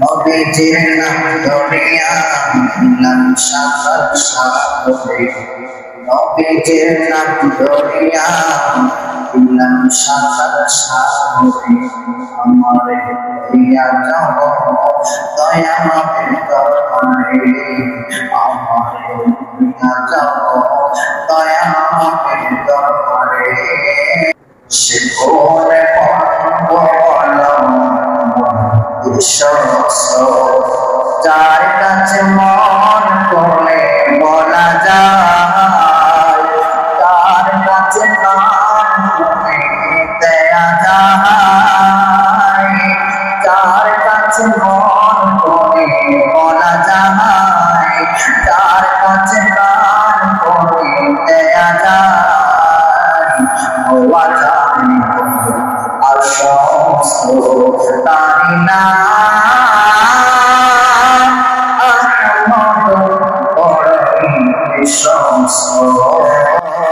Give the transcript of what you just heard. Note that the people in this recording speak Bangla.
নবীজির নাম ধরিয়া দিলাম সাকার সাগরে নবীজির নাম ধরিয়া দিলাম সাকার সাগরে আমারে লইয়া যাও দয়া নবীর দরবারে আমারে লইয়া যাও দয়া নবীর দরবারে সে কোলে যার কাছে মন করে বলা যায় তার কাছে কান করে দেয়া যায় যার কাছে মন করে বলা যায় তার কাছে কান করে দেয়া যায় হওয়া যায় আর সমস্ত তারি না সমস্ত